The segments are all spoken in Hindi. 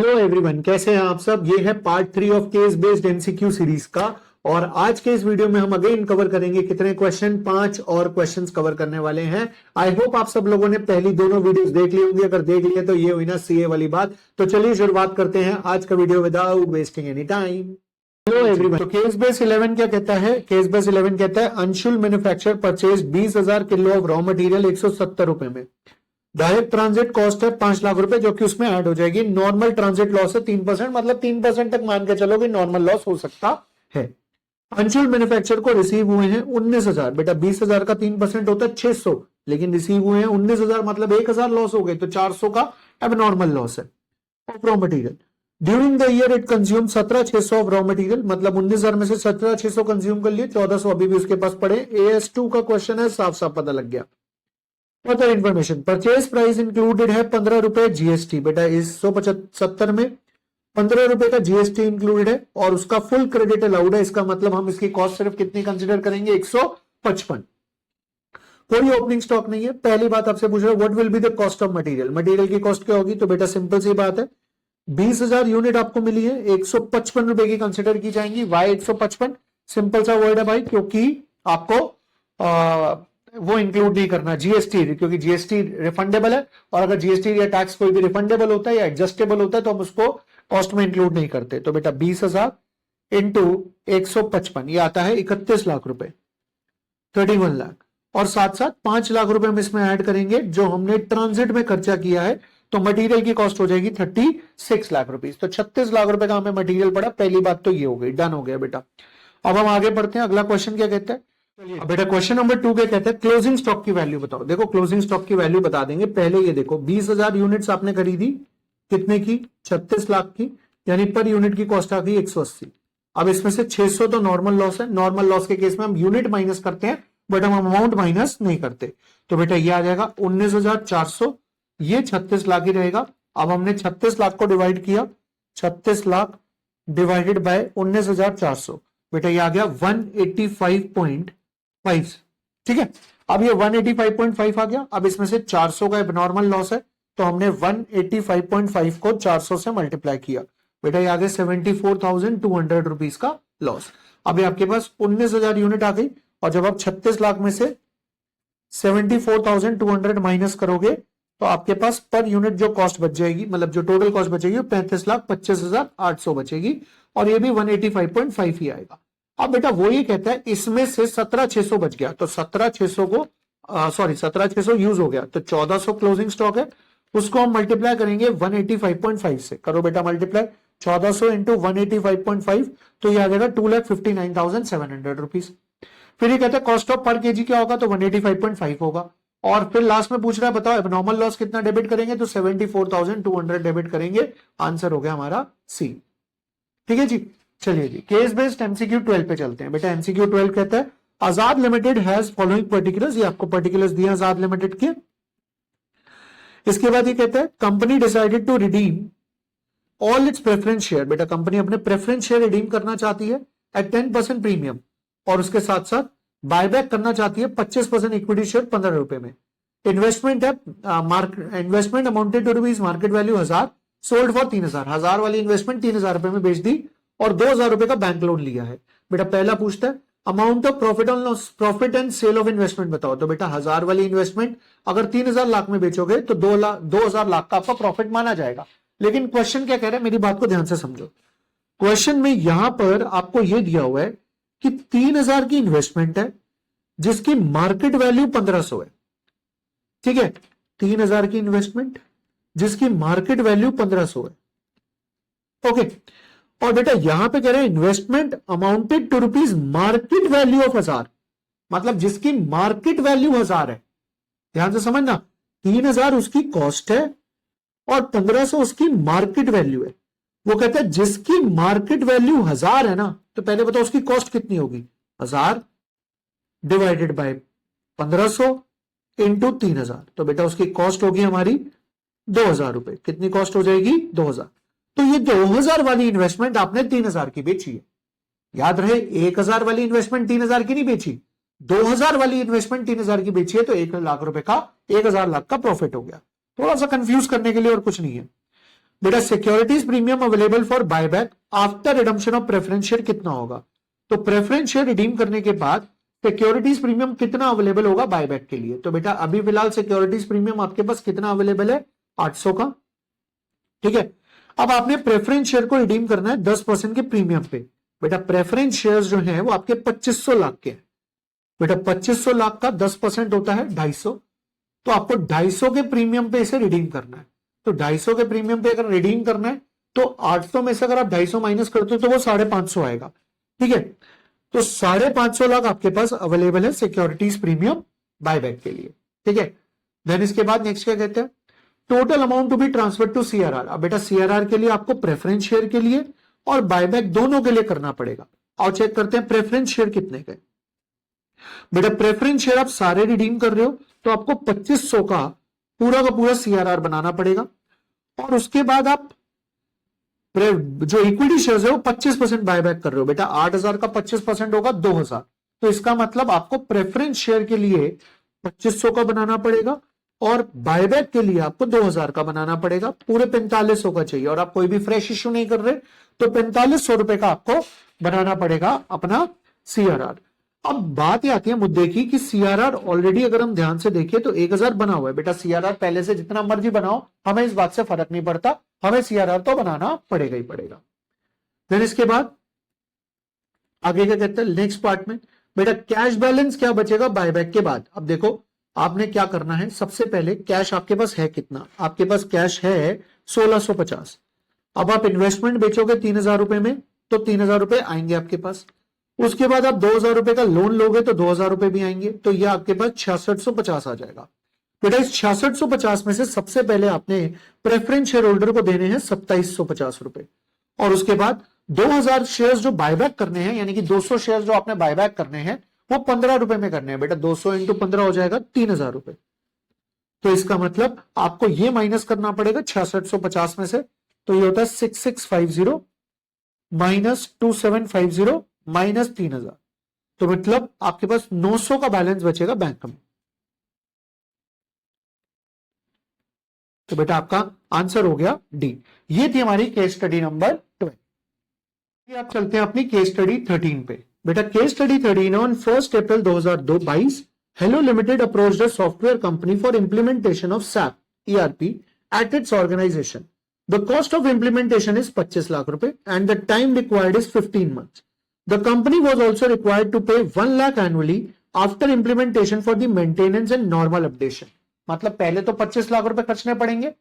हेलो एवरीवन, कैसे हैं आप सब। ये है part 3 of case based MCQ series का। और आज के इस वीडियो में हम अगेन कवर करेंगे कितने क्वेश्चन, 5 और क्वेश्चंस कवर करने वाले हैं। आई होप आप सब लोगों ने पहली दोनों वीडियोस देख ली होंगी। अगर देख लिए तो ये हुई ना सीए वाली बात। तो चलिए शुरुआत करते हैं आज का video without wasting any time. Hello everyone, तो केस बेस 11 क्या कहता है। केस बेस 11 कहता है Anshul manufacture purchase 20,000 kilo of raw material 170 रुपए में। डायरेक्ट ट्रांजिट कॉस्ट है 5 लाख रुपए, जो कि उसमें ऐड हो जाएगी। नॉर्मल ट्रांजिट लॉस है 3%, मतलब 3% तक मान के चलो कि नॉर्मल लॉस हो सकता है। अंशुल मैन्युफैक्चर को रिसीव हुए हैं 19,000। बेटा 20,000 का 3% होता है 600, लेकिन रिसीव हुए हैं 19,000, मतलब 1,000 लॉस हो गए, तो 400 का अब नॉर्मल लॉस है of raw material. During the year it consume 17,600 of raw material, मतलब 19,000 में से 17,600 कंज्यूम कर लिए, 1,400 अभी भी उसके पास पड़े। AS2 का क्वेश्चन है, साफ साफ पता लग गया। Further information, purchase price included है 15 रुपए जीएसटी। बेटा इस 170 में 15 रुपए का जीएसटी इंक्लूडेड है और उसका फुल क्रेडिट अलाउड है। इसका मतलब हम इसकी कॉस्ट सिर्फ कितनी कंसिडर करेंगे, 155। कोई ओपनिंग स्टॉक नहीं है। पहली बात आपसे पूछ रहा है what will be the cost of material. Material की कॉस्ट क्या होगी, तो बेटा सिंपल सी बात है, 20,000 यूनिट आपको मिली है, 155 रुपए की कंसिडर की जाएंगी। वाई 155? सिंपल सा वर्ड है भाई, क्योंकि आपको वो इंक्लूड नहीं करना जीएसटी, क्योंकि जीएसटी रिफंडेबल है। और अगर जीएसटी या टैक्स कोई भी रिफंडेबल होता है या एडजस्टेबल होता है तो हम उसको कॉस्ट में इंक्लूड नहीं करते। तो बेटा 20,000 इंटू 155, ये आता है 31 लाख रुपए, 31 लाख। और साथ साथ 5 लाख रुपए हम इसमें ऐड करेंगे जो हमने ट्रांजिट में खर्चा किया है, तो मटेरियल की कॉस्ट हो जाएगी 36 लाख रुपीज। तो 36 लाख रुपए का हमें मटेरियल पड़ा। पहली बात तो ये हो गई, डन हो गया बेटा। अब हम आगे बढ़ते हैं। अगला क्वेश्चन क्या कहता है, बेटा क्वेश्चन नंबर 2 क्या कहता है, क्लोजिंग स्टॉक की वैल्यू बताओ। देखो क्लोजिंग स्टॉक की वैल्यू बता देंगे। पहले ये देखो 20,000 यूनिट्स आपने खरीदी, कितने की, 36 लाख की, यानी पर यूनिट की कॉस्ट आ गई 180। अब इसमें से 600 तो नॉर्मल लॉस है। नॉर्मल लॉस के केस में हम यूनिट माइनस करते हैं, बट हम अमाउंट माइनस नहीं करते। तो बेटा ये आ जाएगा 19,400, ये 36 लाख ही रहेगा। अब हमने 36 लाख को डिवाइड किया, 36 लाख डिवाइडेड बाय 19,400, बेटा ये आ गया 185.5। ठीक है, अब ये 185.5 आ गया। अब इसमें से 400 का नॉर्मल लॉस है, तो हमने 185.5 को 400 से मल्टीप्लाई किया, बेटा ये आ गया 74,200 रुपीज का लॉस। अब ये आपके पास 19,000 यूनिट आ गई, और जब आप 36 लाख में से 74,200 माइनस करोगे तो आपके पास पर यूनिट जो कॉस्ट बच जाएगी, मतलब जो टोटल कॉस्ट बचेगी, 35,25,800 बचेगी, और ये भी 185.5 ही आएगा। अब बेटा वो ये कहता है इसमें से 17,600 बच गया, तो 17,600 को 17,600 यूज हो गया, तो 1,400 क्लोजिंग स्टॉक है, उसको हम मल्टीप्लाई करेंगे 185.5 से। करो बेटा मल्टीप्लाई, 1,400 इंटू 185.5, तो ये आ जाएगा 2,59,700 रुपीज। फिर ये कहता है कॉस्ट ऑफ पर केजी क्या होगा, तो 185.5 होगा। और फिर लास्ट में पूछ रहा है बताओ एबनॉर्मल लॉस कितना डेबिट करेंगे, तो 74,200 डेबिट करेंगे। आंसर हो गया हमारा सी। ठीक है जी, चलिए जी केस बेस्ड एमसीक्यू 12 पे चलते हैं। बेटा एमसीक्यू 12 कहता है आजाद लिमिटेड हैज फॉलोइंग पर्टिकुलर्स। ये आपको पर्टिकुलर्स दिए आजाद लिमिटेड के। इसके बाद ये कहता है company decided to redeem all its preference share. बेटा कंपनी अपने प्रेफरेंस शेयर रिडीम करना चाहती है एट 10% प्रीमियम, और उसके साथ साथ बायबैक करना चाहती है 25% इक्विटी शेयर 15 रुपए में। इन्वेस्टमेंट है investment amounted to rupees market value 1,000, sold for 3,000। 1,000 वाली इन्वेस्टमेंट 3,000 रुपए में बेच दी, और 2,000 रुपए का बैंक लोन लिया है। बेटा पहला पूछता है amount of profit and sale of investment बताओ। तो बेटा 1,000 वाली इन्वेस्टमेंट अगर 3,000 लाख में बेचोगे तो 2,000 लाख का आपका प्रॉफिट माना जाएगा। लेकिन क्वेश्चन क्या कह रहा है, मेरी बात को ध्यान से समझो। क्वेश्चन में यहां पर आपको यह दिया हुआ है कि 3,000 की इन्वेस्टमेंट है जिसकी मार्केट वैल्यू 1,500 है। ठीक है, 3,000 की इन्वेस्टमेंट जिसकी मार्केट वैल्यू 1,500 है। ओके, और बेटा यहां पे कह रहे हैं investment amounted to rupees market value of 1,000, मतलब जिसकी मार्केट वैल्यू 1,000 है। ध्यान से समझना, 3,000 उसकी कॉस्ट है और 1,500 उसकी मार्केट वैल्यू है। वो कहता है जिसकी मार्केट वैल्यू 1,000 है ना, तो पहले बताओ उसकी कॉस्ट कितनी होगी, 1,000 डिवाइडेड बाय 1,500 इंटू 3,000, तो बेटा उसकी कॉस्ट होगी हमारी 2,000 रुपए। कितनी कॉस्ट हो जाएगी, 2,000। तो ये 2,000 वाली इन्वेस्टमेंट आपने 3,000 की बेची है। याद रहे 1,000 वाली इन्वेस्टमेंट 3,000 की नहीं बेची, 2,000 वाली इन्वेस्टमेंट 3,000 की बेची है, तो 1 लाख रुपए का 1,000 लाख का प्रॉफिट हो गया। थोड़ा सा कंफ्यूज करने के लिए और कुछ नहीं है। बेटा securities premium available for buyback after redemption of preference share कितना होगा? तो प्रेफरेंस शेयर रिडीम करने के बाद सिक्योरिटीज प्रीमियम कितना अवेलेबल होगा बायबैक के लिए? तो बेटा अभी फिलहाल सिक्योरिटीज प्रीमियम आपके पास कितना अवेलेबल है? 800 का। ठीक है, अब आपने प्रेफरेंस शेयर को रिडीम करना है 10% के प्रीमियम पे। बेटा प्रेफरेंस शेयर जो है वो आपके 2500 लाख के हैं। बेटा 2500 लाख का 10% होता है 250, तो आपको 250 के प्रीमियम पे इसे रिडीम करना है। तो 250 के प्रीमियम पे अगर रिडीम करना है तो 800 में से अगर आप 250 माइनस करते हो तो वो 550 आएगा। ठीक है, तो 550 लाख आपके पास अवेलेबल है सिक्योरिटीज प्रीमियम बायबैक के लिए। ठीक है, देन इसके बाद नेक्स्ट क्या कहते हैं? Total amount to be transfer to CRR. अब बेटा सीआरआर के लिए आपको प्रेफरेंस शेयर के लिए और बायबैक दोनों के लिए करना पड़ेगा। और चेक करते हैं प्रेफरेंस शेयर कितने का है। बेटा प्रेफरेंस शेयर आप सारे रिडीम कर रहे हो तो आपको 2500 का पूरा सीआरआर बनाना पड़ेगा, और उसके बाद आप जो इक्विटी शेयर्स है वो 25% बायबैक कर रहे हो। बेटा 8000 का 25% होगा 2000, तो इसका मतलब आपको प्रेफरेंस शेयर के लिए 2500 का बनाना पड़ेगा और बायबैक के लिए आपको 2000 का बनाना पड़ेगा। पूरे 4500 का चाहिए, और आप कोई भी फ्रेश इश्यू नहीं कर रहे तो 4500 रुपए का आपको बनाना पड़ेगा अपना सीआरआर। अब बात ये आती है मुद्दे की कि सीआरआर ऑलरेडी अगर हम ध्यान से देखें तो 1000 बना हुआ है। बेटा सीआरआर पहले से जितना मर्जी बनाओ, हमें इस बात से फर्क नहीं पड़ता, हमें सीआरआर तो बनाना पड़ेगा ही पड़ेगा। फिर इसके बाद आगे क्या कहते हैं नेक्स्ट पार्ट में? बेटा कैश बैलेंस क्या बचेगा बायबैक के बाद। अब देखो आपने क्या करना है, सबसे पहले कैश आपके पास है कितना? आपके पास कैश है 1650। अब आप इन्वेस्टमेंट बेचोगे 3000 रुपए में तो 3000 रुपए आएंगे आपके पास। उसके बाद आप 2000 रुपए का लोन लोगे तो 2000 रुपए भी आएंगे, तो ये आपके पास 6650 आ जाएगा। बेटा इस 6650 में से सबसे पहले आपने प्रेफरेंस शेयर होल्डर को देने हैं 2750 रुपए, और उसके बाद 2000 शेयर्स जो बायबैक करने हैं, यानी कि 200 शेयर जो आपने बायबैक करने हैं वो 15 रुपए में करने हैं। बेटा 200 इंटू 15 हो जाएगा 3000 रुपए। तो इसका मतलब आपको ये माइनस करना पड़ेगा 6650 में से, तो ये होता है 6650 माइनस 2750 माइनस 3000, तो मतलब आपके पास 900 का बैलेंस बचेगा बैंक में। तो बेटा आपका आंसर हो गया डी। ये थी हमारी केस स्टडी नंबर 12। आप चलते हैं अपनी केस स्टडी 13 पे। बेटा case study 13 on 1 April 2022 hello limited approached a software company for implementation of SAP ERP at its organisation. The cost of implementation is 25 lakh रुपए and the time required is 15 months. The company was also required to pay 1 lakh annually after implementation for the maintenance and normal updation. मतलब पहले तो 25 लाख रुपए खर्चने पड़ेंगे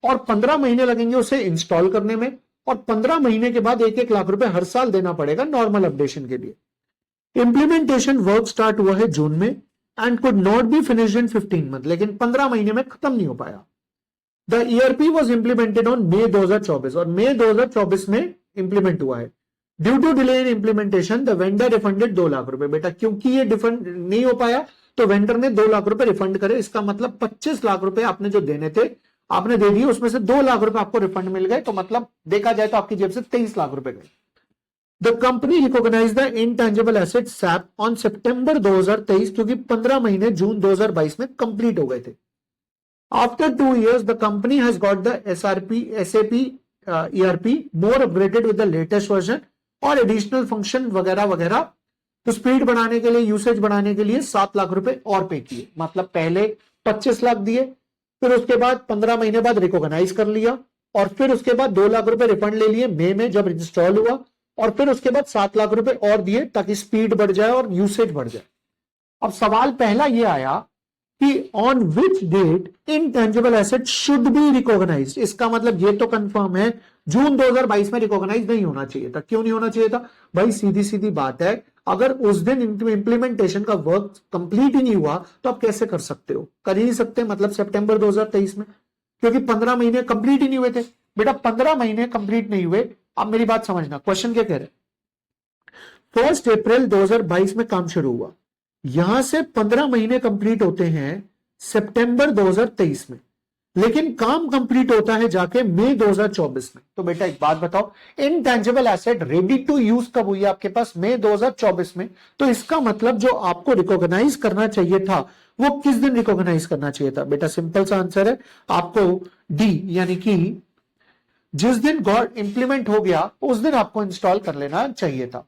और 15 महीने लगेंगे उसे इंस्टॉल करने में, और 15 महीने के बाद 1-1 लाख रुपए हर साल देना पड़ेगा नॉर्मल अपडेशन के लिए। इंप्लीमेंटेशन वर्क स्टार्ट हुआ है जून में and could not be finished in 15 months, लेकिन 15 महीने में खत्म नहीं हो पाया। The ERP was implemented on May 2024, और मई 2024 में इंप्लीमेंट हुआ है। Due to delay in implementation the vendor refunded 2 lakh रुपए। बेटा क्योंकि ये रिफंड नहीं हो पाया तो वेंडर ने 2 लाख रुपए रिफंड करे। इसका मतलब 25 लाख रुपए आपने जो देने थे आपने दे दिए, उसमें से 2 लाख रुपए आपको रिफंड मिल गए, तो मतलब देखा जाए तो आपकी जेब से 23 लाख रुपए गए। The company recognize the intangible asset SAP on September 2023, क्योंकि 15 महीने जून 2022 में कंप्लीट हो गए थे। After 2 years the company has got the SAP ERP more upgraded with the latest version और एडिशनल फंक्शन वगैरह वगैरह। तो स्पीड बढ़ाने के लिए, यूसेज बढ़ाने के लिए 7 लाख रुपए और पे किए। मतलब पहले 25 लाख दिए, फिर उसके बाद 15 महीने बाद रिकॉग्नाइज कर लिया, और फिर उसके बाद 2 लाख रुपए रिफंड ले लिए मई में जब इंस्टॉल हुआ, और फिर उसके बाद 7 लाख रुपए और दिए ताकि स्पीड बढ़ जाए और यूसेज बढ़ जाए। अब सवाल पहला ये आया कि on which date intangible asset should be recognized. इसका मतलब ये तो कंफर्म है जून 2022 में रिकॉग्नाइज नहीं होना चाहिए था। क्यों नहीं होना चाहिए था भाई? सीधी सीधी बात है, अगर उस दिन इंप्लीमेंटेशन का वर्क कंप्लीट ही नहीं हुआ तो आप कैसे कर सकते हो? कर ही नहीं सकते, मतलब सितंबर 2023 में, क्योंकि 15 महीने कंप्लीट ही नहीं हुए थे। बेटा 15 महीने कंप्लीट नहीं हुए। अब मेरी बात समझना, क्वेश्चन क्या कह रहे? 1 अप्रैल 2022 में काम शुरू हुआ, यहां से 15 महीने कंप्लीट होते हैं सितंबर 2023 में, लेकिन काम कंप्लीट होता है जाके मई 2024 में। तो बेटा एक बात बताओ, intangible asset ready to use कब हुई है आपके पास? मई 2024 में। तो इसका मतलब जो आपको रिकॉग्नाइज करना चाहिए था वो किस दिन रिकॉग्नाइज करना चाहिए था? बेटा सिंपल सा आंसर है आपको डी, यानी कि जिस दिन गॉड इंप्लीमेंट हो गया उस दिन आपको इंस्टॉल कर लेना चाहिए था।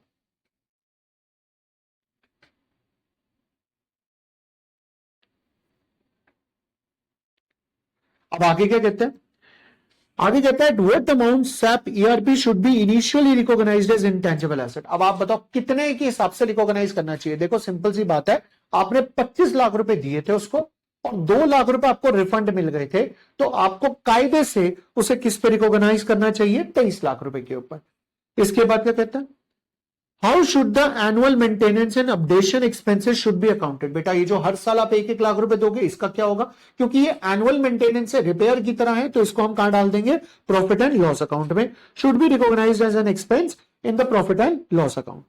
अब आगे क्या कहते हैं, आगे कहता है what amount SAP ERP should be initially recognized as intangible asset. अब आप बताओ कितने के हिसाब से रिकॉग्नाइज करना चाहिए। देखो सिंपल सी बात है, आपने 25 लाख रुपए दिए थे उसको और 2 लाख रुपए आपको रिफंड मिल गए थे, तो आपको कायदे से उसे किस पे रिकॉग्नाइज करना चाहिए, 23 लाख रुपए के ऊपर। इसके बाद क्या कहता है, how should the annual maintenance and updation expenses should be accounted. बेटा ये जो हर साल आप 1-1 लाख रुपए दोगे इसका क्या होगा, क्योंकि ये एनुअल मेंटेनेंस है, रिपेयर की तरह है, तो इसको हम कहां डाल देंगे, प्रॉफिट एंड लॉस अकाउंट में। Should be recognized as an expense in the profit and loss account.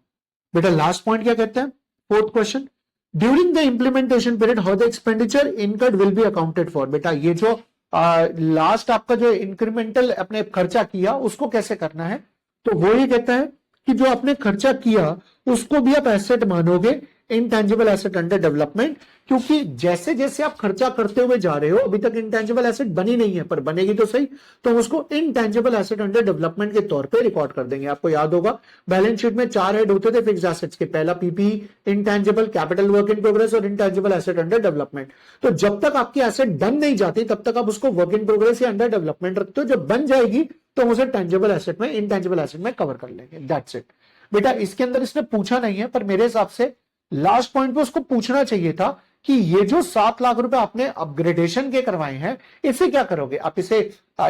बेटा लास्ट पॉइंट क्या कहते हैं, fourth question, during the implementation period how the expenditure incurred will be accounted for. बेटा ये जो लास्ट आपका जो इंक्रीमेंटल अपने खर्चा किया उसको कैसे करना है, तो वो ये कहता है कि जो आपने खर्चा किया उसको भी आप एसेट मानोगे, इंटेंजिबल एसेट अंडर डेवलपमेंट, क्योंकि जैसे जैसे आप खर्चा करते हुए जा रहे हो, अभी तक इंटेंजिबल एसेट बनी नहीं है पर बनेगी तो सही, तो हम उसको इंटेंजिबल एसेट अंडर डेवलपमेंट के तौर पे रिकॉर्ड कर देंगे। आपको याद होगा बैलेंस शीट में 4 हेड होते थे फिक्स्ड एसेट्स के, पहला PP, intangible, capital work in progress और इंटेंजिबल एसेट अंडर डेवलपमेंट। तो जब तक आपकी एसेट बन नहीं जाती तब तक आप उसको वर्क इन प्रोग्रेस या अंडर डेवलपमेंट रखते हो, जब बन जाएगी तो हम उसे टेंजिबल एसेट में, इंटेंजिबल एसेट में कवर कर लेंगे, दैट्स इट। बेटा इसके अंदर इसने पूछा नहीं है, पर मेरे हिसाब से लास्ट पॉइंट पे उसको पूछना चाहिए था कि ये जो 7 लाख रुपए आपने अपग्रेडेशन के करवाए हैं इसे क्या करोगे, आप इसे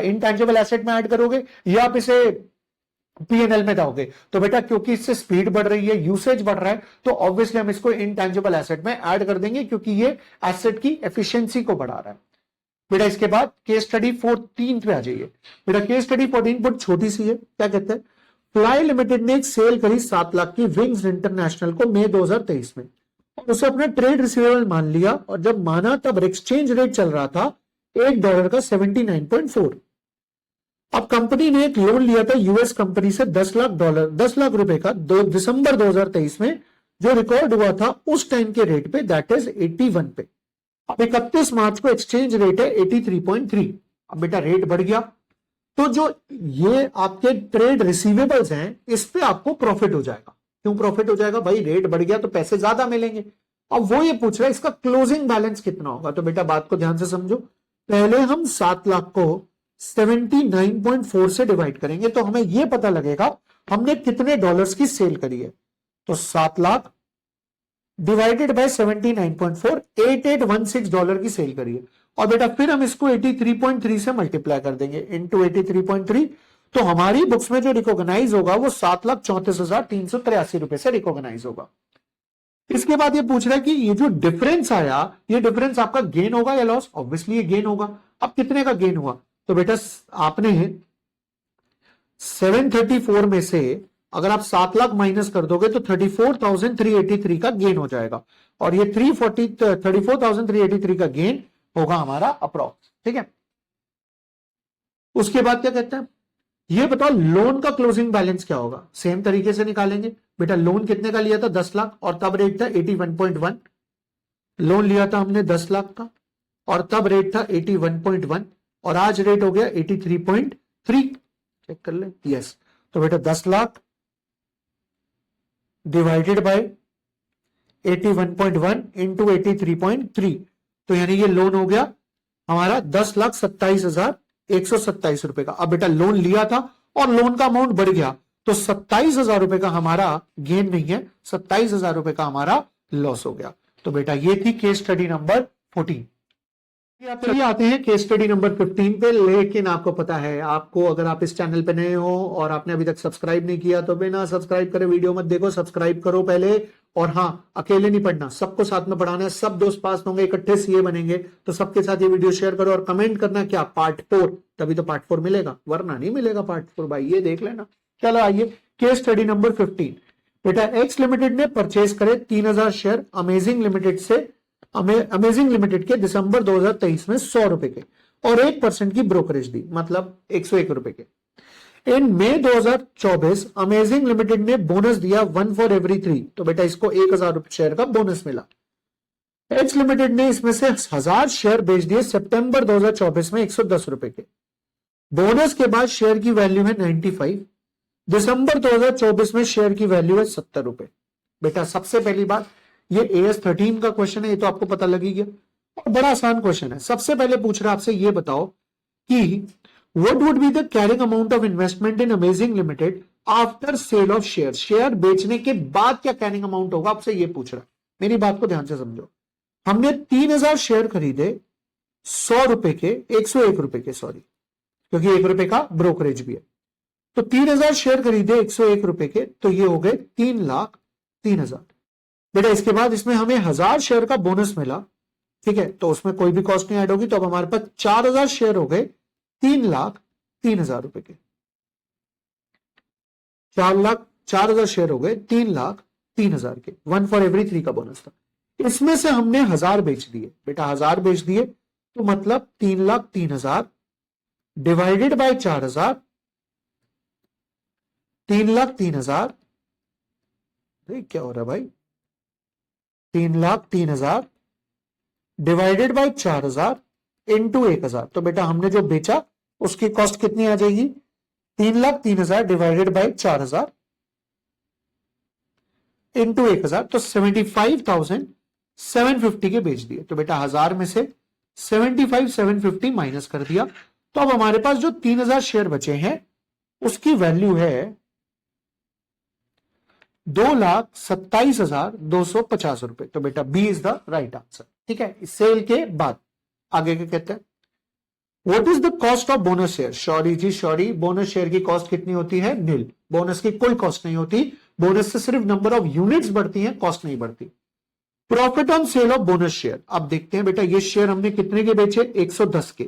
इंटेंजिबल एसेट में ऐड करोगे या आप इसे पीएनएल में दोगे। तो बेटा क्योंकि इससे स्पीड बढ़ रही है, यूसेज बढ़ रहा है, तो ऑब्वियसली हम इसको इंटेंजिबल एसेट में ऐड कर देंगे, क्योंकि ये एसेट की एफिशिएंसी को बढ़ा रहा है। बेटा इसके बाद केस स्टडी 14 पे आ जाइए। बेटा केस स्टडी 14 बहुत छोटी सी है, क्या कहते हैं, फ्लाई लिमिटेड ने एक सेल करी 7 लाख की विंग्स इंटरनेशनल को मई 2023 में, और उसे अपना ट्रेड रिसीवेबल मान लिया, और जब माना तब एक्सचेंज रेट चल रहा था $1 का 79.4। अब कंपनी ने एक लोन लिया था यूएस कंपनी से $10 लाख रुपए का दिसंबर 2023 में, जो रिकॉर्ड हुआ था उस टाइम के रेट पे, दैट इज 81 पे। अब 31 मार्च को एक्सचेंज रेट है 83.3। अब बेटा रेट बढ़ गया, तो जो ये आपके ट्रेड रिसीवेबल्स हैं इस पे आपको प्रॉफिट हो जाएगा। क्यों प्रॉफिट हो जाएगा भाई, रेट बढ़ गया तो पैसे ज्यादा मिलेंगे। अब वो ये पूछ रहा है इसका क्लोजिंग बैलेंस कितना होगा। तो बेटा बात को ध्यान से समझो, पहले हम 7 लाख को 79.4 से डिवाइड करेंगे तो हमें यह पता लगेगा हमने कितने डॉलर्स की सेल करी है। तो 7 लाख डिवाइडेड बाय 79.4, $8816 की सेल करी है। और बेटा फिर हम इसको 83.3 से मल्टीप्लाई कर देंगे इंटू 83.3, तो हमारी बुक्स में जो रिकॉग्नाइज होगा वो 7,34,383 रुपए से रिकॉग्नाइज होगा। इसके बाद ये पूछ रहा है कि ये जो डिफरेंस आया, ये डिफरेंस आपका गेन होगा या लॉस। ऑब्वियसली ये गेन होगा। अब कितने का गेन हुआ, तो बेटा आपने 734 में से अगर आप 7 लाख माइनस कर दोगे तो 34,383 का गेन हो जाएगा, और ये 34,383 का गेन होगा हमारा अप्रॉक्स। ठीक है, उसके बाद क्या कहते हैं, ये बताओ लोन का क्लोजिंग बैलेंस क्या होगा। सेम तरीके से निकालेंगे। बेटा लोन कितने का लिया था, 10 लाख, और तब रेट था 81.1। लोन लिया था हमने 10 लाख का और तब रेट था 81.1, और आज रेट हो गया 83.3। चेक कर ले, यस। तो बेटा 10 लाख डिवाइडेड बाय 81.1 इंटू 83.3, तो यानी ये लोन हो गया हमारा 10,27,127 रुपए का। अब बेटा लोन लिया था और लोन का अमाउंट बढ़ गया, तो 27,000 रुपए का हमारा गेन नहीं है, 27,000 रुपए का हमारा लॉस हो गया। तो बेटा ये थी केस स्टडी नंबर 14। चलिए आते हैं केस स्टडी नंबर 15 पे। लेकिन आपको पता है, आपको अगर आप इस चैनल पे नए हो और आपने अभी तक सब्सक्राइब नहीं किया तो बिना सब्सक्राइब करे वीडियो मत देखो, सब्सक्राइब करो पहले। और हाँ, अकेले नहीं पढ़ना, सबको साथ में पढ़ाना है, सब दोस्त पास होंगे, इकट्ठे सीए बनेंगे, तो सबके साथ ये वीडियो शेयर करो और कमेंट करना क्या पार्ट 4, तभी तो पार्ट 4 मिलेगा, वरना नहीं मिलेगा पार्ट 4 भाई, ये देख लेना। चलो आइए केस स्टडी नंबर 15। बेटा एक्स लिमिटेड ने परचेज करे 3,000 शेयर अमेजिंग लिमिटेड से, अमेजिंग लिमिटेड के दिसंबर 2023 में 100 रुपए के, और 1% की ब्रोकरेज दी, मतलब 101 रुपए के। इन मई 2024 अमेजिंग लिमिटेड ने बोनस दिया 1 फॉर एवरी 3, तो बेटा इसको 1,000 शेयर का बोनस मिला। एक्स लिमिटेड ने इसमें से 1,000 शेयर बेच दिए सितंबर 2024 में 110 रुपए के। बोनस के बाद शेयर की वैल्यू है 95। दिसंबर 2024 में शेयर की वैल्यू है 70 रुपए। बेटा सबसे पहली बात, ये AS13 का क्वेश्चन है, ये तो आपको पता लग ही गया और बड़ा आसान क्वेश्चन है। सबसे पहले पूछ रहा है आपसे, ये बताओ कि what would be the carrying amount of investment in Amazing limited after sale of share. Share बेचने के बाद क्या कैरिंग अमाउंट होगा, आपसे ये पूछ रहा है। मेरी बात को ध्यान से समझो। हमने 3000 शेयर खरीदे 100 रुपए के, 101 रुपए के, सॉरी, क्योंकि 1 रुपए का ब्रोकरेज भी है। तो 3000 शेयर खरीदे 101 रुपए के, तो ये हो गए 3,03,000। बेटा इसके बाद इसमें हमें 1000 शेयर का बोनस मिला, ठीक है, तो उसमें कोई भी कॉस्ट नहीं ऐड होगी, तो अब हमारे पास 4000 शेयर हो गए 3,03,000 रुपए के। 4,04,000 शेयर हो गए 3,03,000 के। 1 फॉर एवरी 3 का बोनस था। इसमें से हमने 1000 बेच दिए। बेटा 1000 बेच दिए तो मतलब 3,03,000 डिवाइडेड बाय 4000, 3,03,000, क्या हो रहा है भाई, 3,03,000 डिवाइडेड बाय 4000 इंटू 1000। तो बेटा हमने जो बेचा उसकी कॉस्ट कितनी आ जाएगी, 3,03,000 डिवाइडेड बाय 4000 इंटू 1000, तो 75,750 के बेच दिए। तो बेटा 1000 में से 75,750 माइनस कर दिया, तो अब हमारे पास जो 3,000 शेयर बचे हैं उसकी वैल्यू है 2,27,250 रुपए। तो बेटा b is the right answer. ठीक है, सेल के बाद आगे क्या कहते हैं, what is the cost of bonus share. Sorry जी सॉरी, बोनस शेयर की कॉस्ट कितनी होती है, नील। बोनस की कोई कॉस्ट नहीं होती, बोनस से सिर्फ नंबर ऑफ यूनिट्स बढ़ती हैं, कॉस्ट नहीं बढ़ती। Profit on sale of bonus share. अब देखते हैं बेटा, ये शेयर हमने कितने के बेचे, 110 के,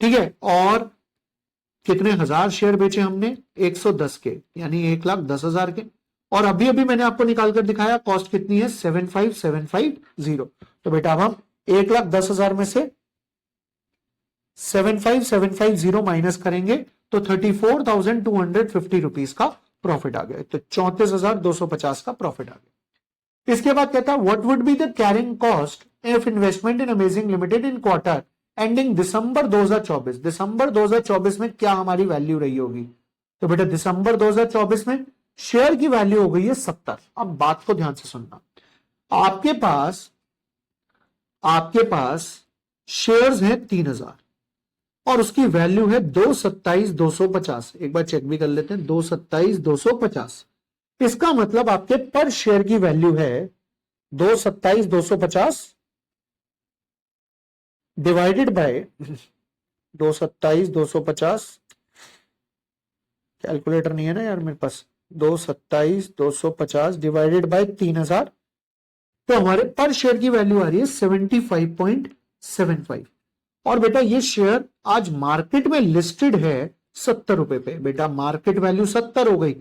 ठीक है, और कितने 1000 शेयर बेचे हमने, 110 के, यानी 1,10,000 के। और अभी अभी मैंने आपको निकालकर दिखाया कॉस्ट कितनी है, 75,750। तो बेटा अब हम 1,10,000 में से 75,750 माइनस करेंगे तो 34,250 रुपीज का प्रॉफिट आ गया। तो 34,250 का प्रॉफिट आ गया। इसके बाद कहता है what would be the carrying cost of investment in Amazing Limited in quarter ending December 2024। दिसंबर 2024 में क्या हमारी वैल्यू रही होगी। तो बेटा दिसंबर 2024 में शेयर की वैल्यू हो गई है 70। अब बात को ध्यान से सुनना, आपके पास शेयर्स हैं 3,000 और उसकी वैल्यू है 227,250। एक बार चेक भी कर लेते हैं, 227,250। इसका मतलब आपके पर शेयर की वैल्यू है 227,250 डिवाइडेड बाय 227,250, कैलकुलेटर नहीं है ना यार मेरे पास, 227,250 डिवाइडेड बाय 3,000, तो हमारे पर शेयर की वैल्यू आ रही है 75.75। और बेटा ये शेयर आज मार्केट में लिस्टेड है 70 रुपए पे। बेटा मार्केट वैल्यू 70 हो गई,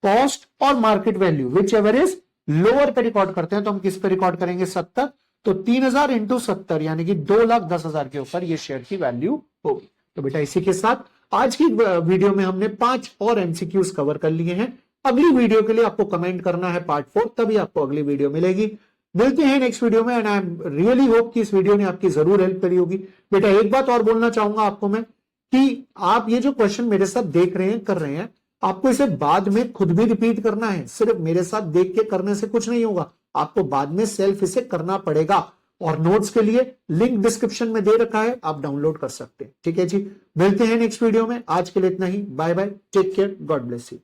कॉस्ट और market value which ever is lower पे रिकॉर्ड करते हैं, तो हम किस पे रिकॉर्ड करेंगे, 70। तो 3,000 इंटू 70 यानी कि 2,10,000 के ऊपर ये शेयर की वैल्यू होगी। तो बेटा इसी के साथ आज की वीडियो में हमने 5 और एमसीक्यूज कवर कर लिए हैं। अगली वीडियो के लिए आपको कमेंट करना है पार्ट 4, तभी आपको अगली वीडियो मिलेगी। मिलते हैं नेक्स्ट वीडियो में and I am really hope कि इस वीडियो ने आपकी जरूर हेल्प करी होगी। बेटा एक बात और बोलना चाहूंगा आपको मैं कि आप ये जो क्वेश्चन मेरे साथ देख रहे हैं, कर रहे हैं, आपको इसे बाद में खुद भी रिपीट करना है। सिर्फ मेरे साथ देख के करने से कुछ नहीं होगा, आपको बाद में सेल्फ इसे करना पड़ेगा। और नोट्स के लिए लिंक डिस्क्रिप्शन में दे रखा है, आप डाउनलोड कर सकते हैं। ठीक है जी, मिलते हैं नेक्स्ट वीडियो में। आज के लिए इतना ही, bye bye, take care, God bless you.